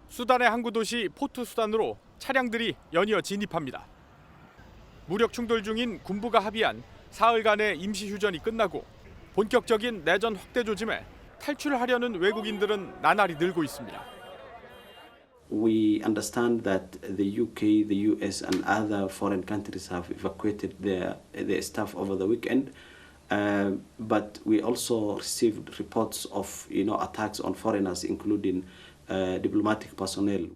수단의 항구 도시 포트 수단으로 차량들이 연이어 진입합니다. 무력 충돌 중인 군부가 합의한 사흘간의 임시 휴전이 끝나고 본격적인 내전 확대 조짐에 탈출하려는 외국인들은 나날이 늘고 있습니다. We understand that the UK, the US, and other foreign countries have evacuated their staff over the weekend, but we also received reports of attacks on foreigners, including diplomatic personnel.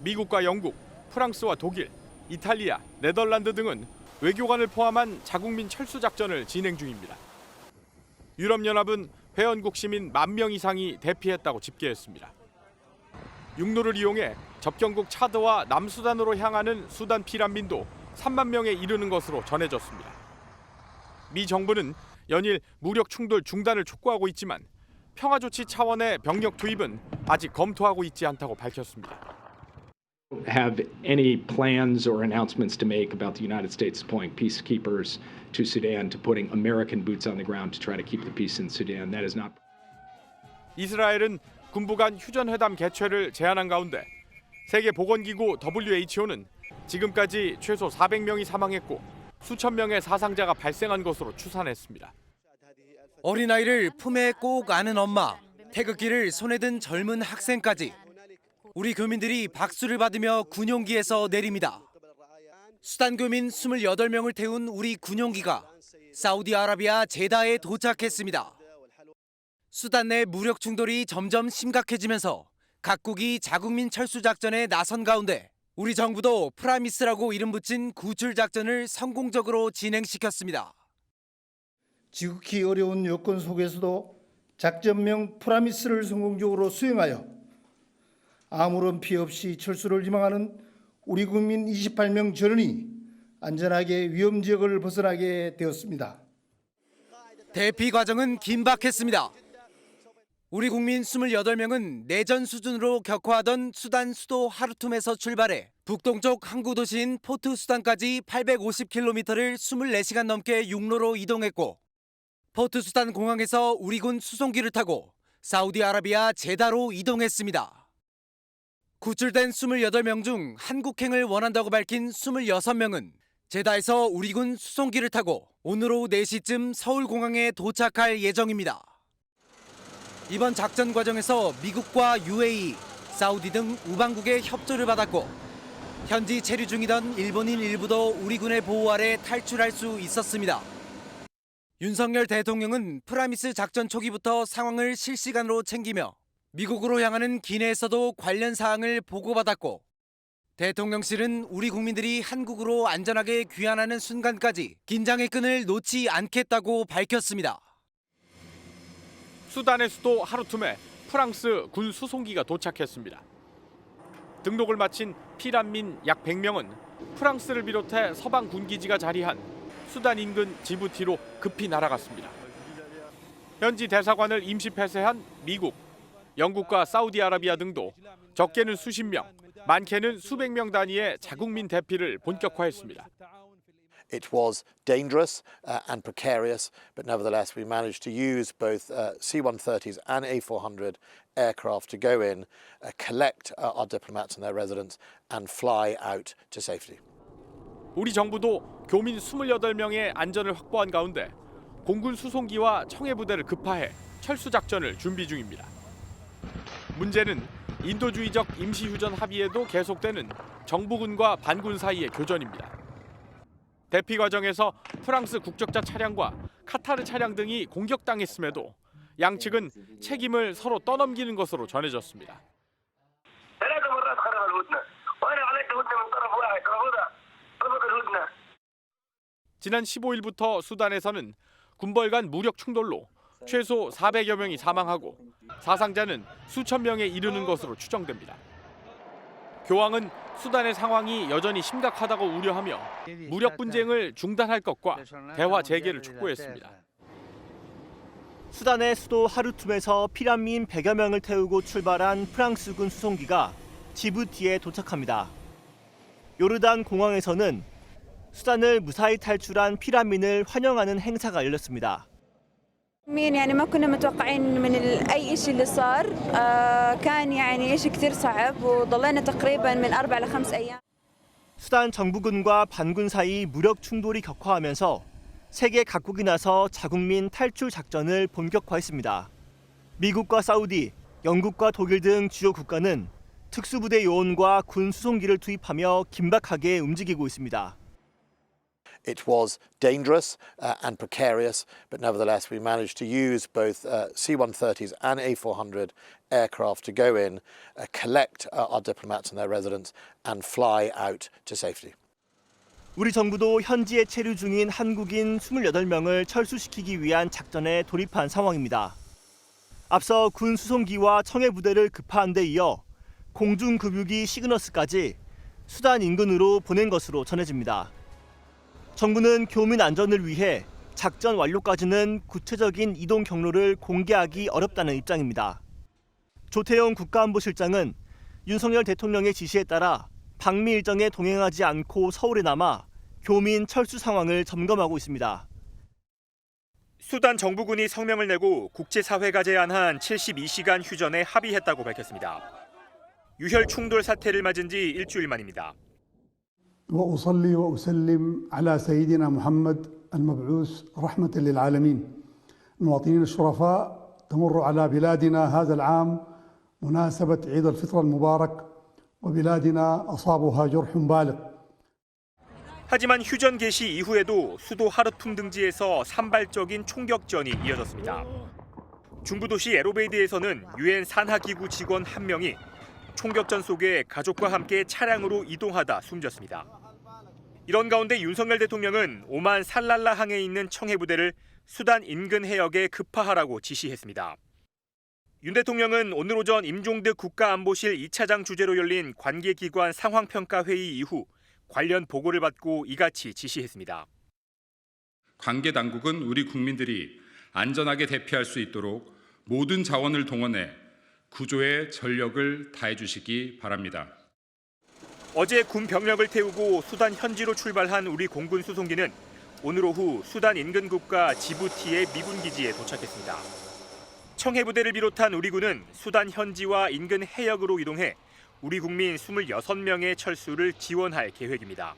미국과 영국, 프랑스와 독일, 이탈리아, 네덜란드 등은 외교관을 포함한 자국민 철수 작전을 진행 중입니다. 유럽연합은 회원국 시민 10,000명 이상이 대피했다고 집계했습니다. 육로를 이용해 접경국 차드와 남수단으로 향하는 수단 피난민도 3만 명에 이르는 것으로 전해졌습니다. 미 정부는 연일 무력 충돌 중단을 촉구하고 있지만 평화 조치 차원의 병력 투입은 아직 검토하고 있지 않다고 밝혔습니다. Have any plans or announcements to make about the United States deploying peacekeepers to Sudan, to putting American boots on the ground to try to keep the peace in Sudan? That is not. 이스라엘은 군부 간 휴전 회담 개최를 제안한 가운데 세계보건기구 WHO는 지금까지 최소 400명이 사망했고 수천 명의 사상자가 발생한 것으로 추산했습니다. 어린아이를 품에 꼭 안은 엄마, 태극기를 손에 든 젊은 학생까지 우리 교민들이 박수를 받으며 군용기에서 내립니다. 수단 교민 28명을 태운 우리 군용기가 사우디아라비아 제다에 도착했습니다. 수단 내 무력 충돌이 점점 심각해지면서 각국이 자국민 철수 작전에 나선 가운데 우리 정부도 프라미스라고 이름 붙인 구출 작전을 성공적으로 진행시켰습니다. 지극히 어려운 여건 속에서도 작전명 프라미스를 성공적으로 수행하여 아무런 피해 없이 철수를 희망하는 우리 국민 28명 전원이 안전하게 위험 지역을 벗어나게 되었습니다. 대피 과정은 긴박했습니다. 우리 국민 28명은 내전 수준으로 격화하던 수단 수도 하르툼에서 출발해 북동쪽 항구 도시인 포트 수단까지 850km를 24시간 넘게 육로로 이동했고 포트 수단 공항에서 우리 군 수송기를 타고 사우디아라비아 제다로 이동했습니다. 구출된 28명 중 한국행을 원한다고 밝힌 26명은 제다에서 우리 군 수송기를 타고 오늘 오후 4시쯤 서울공항에 도착할 예정입니다. 이번 작전 과정에서 미국과 UAE, 사우디 등 우방국의 협조를 받았고 현지 체류 중이던 일본인 일부도 우리 군의 보호 아래 탈출할 수 있었습니다. 윤석열 대통령은 프라미스 작전 초기부터 상황을 실시간으로 챙기며 미국으로 향하는 기내에서도 관련 사항을 보고받았고 대통령실은 우리 국민들이 한국으로 안전하게 귀환하는 순간까지 긴장의 끈을 놓지 않겠다고 밝혔습니다. 수단의 수도 하르툼에 프랑스 군 수송기가 도착했습니다. 등록을 마친 피난민 약 100명은 프랑스를 비롯해 서방 군기지가 자리한 수단 인근 지부티로 급히 날아갔습니다. 현지 대사관을 임시 폐쇄한 미국, 영국과 사우디아라비아 등도 적게는 수십 명, 많게는 수백 명 단위의 자국민 대피를 본격화했습니다. It was dangerous and precarious, but nevertheless we managed to use both C-130s and A-400 aircraft to go in, collect our diplomats and their residents and fly out to safety. 우리 정부도 교민 28명의 안전을 확보한 가운데 공군 수송기와 청해 부대를 급파해 철수 작전을 준비 중입니다. 문제는 인도주의적 임시휴전 합의에도 계속되는 정부군과 반군 사이의 교전입니다. 대피 과정에서 프랑스 국적자 차량과 카타르 차량 등이 공격당했음에도 양측은 책임을 서로 떠넘기는 것으로 전해졌습니다. 지난 15일부터 수단에서는 군벌 간 무력 충돌로 최소 400여 명이 사망하고 사상자는 수천 명에 이르는 것으로 추정됩니다. 교황은 수단의 상황이 여전히 심각하다고 우려하며 무력 분쟁을 중단할 것과 대화 재개를 촉구했습니다. 수단의 수도 하르툼에서 피난민 100여 명을 태우고 출발한 프랑스군 수송기가 지부티에 도착합니다. 요르단 공항에서는 수단을 무사히 탈출한 피난민을 환영하는 행사가 열렸습니다. يعني ما كنا متوقعين من أي شيء اللي صار كان يعني شيء كثير صعب وضلينا تقريبا من 4 ل 5 أيام. 수단 정부군과 반군 사이 무력 충돌이 격화하면서 세계 각국이 나서 자국민 탈출 작전을 본격화했습니다. 미국과 사우디, 영국과 독일 등 주요 국가는 특수부대 요원과 군 수송기를 투입하며 긴박하게 움직이고 있습니다. It was dangerous and precarious, but nevertheless we managed to use both C-130s and A-400 aircraft to go in, collect our diplomats and their residents and fly out to safety. 우리 정부도 현지에 체류 중인 한국인 28명을 철수시키기 위한 작전에 돌입한 상황입니다. 앞서 군 수송기와 청해 부대를 급파한 데 이어 공중급유기 시그너스까지 수단 인근으로 보낸 것으로 전해집니다. 정부는 교민 안전을 위해 작전 완료까지는 구체적인 이동 경로를 공개하기 어렵다는 입장입니다. 조태영 국가안보실장은 윤석열 대통령의 지시에 따라 방미 일정에 동행하지 않고 서울에 남아 교민 철수 상황을 점검하고 있습니다. 수단 정부군이 성명을 내고 국제사회가 제안한 72시간 휴전에 합의했다고 밝혔습니다. 유혈 충돌 사태를 맞은 지 일주일 만입니다. وأصلي وأسلم على سيدنا محمد المبعوث رحمة للعالمين. المواطنين الشرفاء تمر على بلادنا هذا العام مناسبة عيد الفطر المبارك وبلادنا أصابها جرح بالغ. 하지만 휴전 개시 이후에도 수도 하르툼 등지에서 산발적인 총격전이 이어졌습니다. 중부 도시 에로베이드에서는 유엔 산하기구 직원 1명이 총격전 속에 가족과 함께 차량으로 이동하다 숨졌습니다. 이런 가운데 윤석열 대통령은 오만 살랄라 항에 있는 청해 부대를 수단 인근 해역에 급파하라고 지시했습니다. 윤 대통령은 오늘 오전 임종득 국가안보실 2차장 주재로 열린 관계기관 상황평가회의 이후 관련 보고를 받고 이같이 지시했습니다. 관계 당국은 우리 국민들이 안전하게 대피할 수 있도록 모든 자원을 동원해 구조에 전력을 다해 주시기 바랍니다. 어제 군 병력을 태우고 수단 현지로 출발한 우리 공군 수송기는 오늘 오후 수단 인근 국가 지부티의 미군 기지에 도착했습니다. 청해 부대를 비롯한 우리 군은 수단 현지와 인근 해역으로 이동해 우리 국민 26명의 철수를 지원할 계획입니다.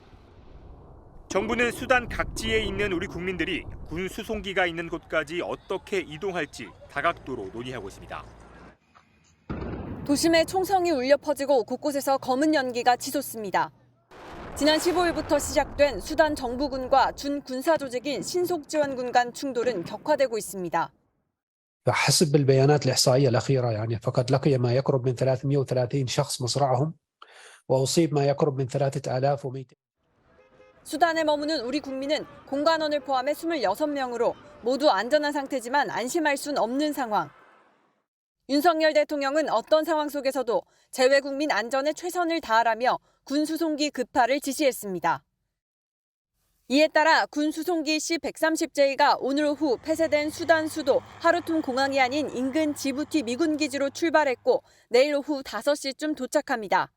정부는 수단 각지에 있는 우리 국민들이 군 수송기가 있는 곳까지 어떻게 이동할지 다각도로 논의하고 있습니다. 도심에 총성이 울려 퍼지고 곳곳에서 검은 연기가 치솟습니다. 지난 15일부터 시작된 수단 정부군과 준 군사 조직인 신속지원군 간 충돌은 격화되고 있습니다. حسب البيانات الإحصائية الأخيرة يعني فقد لقي ما يقرب من 330 شخص مصرعهم وأصيب ما يقرب من 3,200. 수단에 머무는 우리 국민은 공관원을 포함해 26명으로 모두 안전한 상태지만 안심할 순 없는 상황. 윤석열 대통령은 어떤 상황 속에서도 재외국민 안전에 최선을 다하라며 군 수송기 급파를 지시했습니다. 이에 따라 군 수송기 C-130J가 오늘 오후 폐쇄된 수단 수도 하르툼 공항이 아닌 인근 지부티 미군 기지로 출발했고 내일 오후 5시쯤 도착합니다.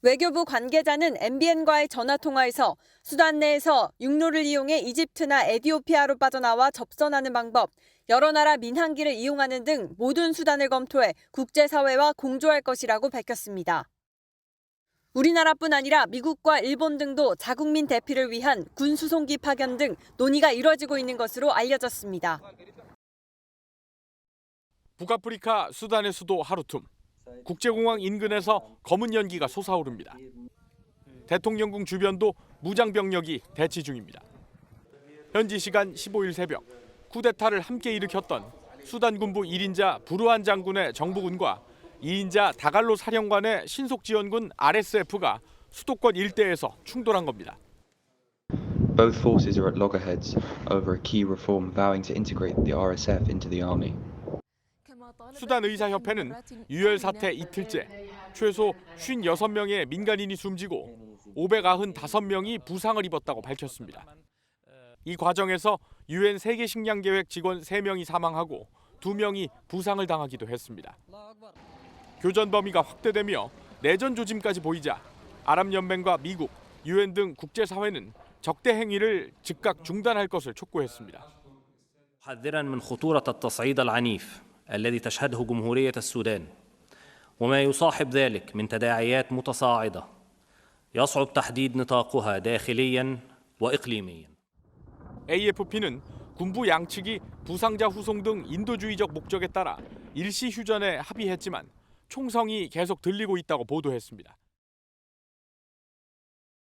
외교부 관계자는 MBN과의 전화통화에서 수단 내에서 육로를 이용해 이집트나 에티오피아로 빠져나와 접선하는 방법, 여러 나라 민항기를 이용하는 등 모든 수단을 검토해 국제사회와 공조할 것이라고 밝혔습니다. 우리나라뿐 아니라 미국과 일본 등도 자국민 대피를 위한 군 수송기 파견 등 논의가 이뤄지고 있는 것으로 알려졌습니다. 북아프리카 수단의 수도 하르툼. 국제공항 인근에서 검은 연기가 솟아오릅니다. 대통령궁 주변도 무장병력이 대치 중입니다. 현지 시간 15일 새벽 쿠데타를 함께 일으켰던 수단 군부 1인자 부르한 장군의 정부군과 2인자 다갈로 사령관의 신속지원군 RSF가 수도권 일대에서 충돌한 겁니다. Both forces are at loggerheads over a key reform vowing to integrate the RSF into the army. 수단 의사협회는 유혈 사태 이틀째 최소 56명의 민간인이 숨지고 595명이 부상을 입었다고 밝혔습니다. 이 과정에서 유엔 세계식량계획 직원 3명이 사망하고 2명이 부상을 당하기도 했습니다. 교전 범위가 확대되며 내전 조짐까지 보이자 아랍연맹과 미국, 유엔 등 국제사회는 적대 행위를 즉각 중단할 것을 촉구했습니다. محذرا من خطورة التصعيد العنيف الذي تشهده جمهورية السودان وما يصاحب ذلك من تداعيات متصاعدة يصعب تحديد نطاقها داخليا وإقليميا. AFP는 군부 양측이 부상자 후송 등 인도주의적 목적에 따라 일시 휴전에 합의했지만 총성이 계속 들리고 있다고 보도했습니다.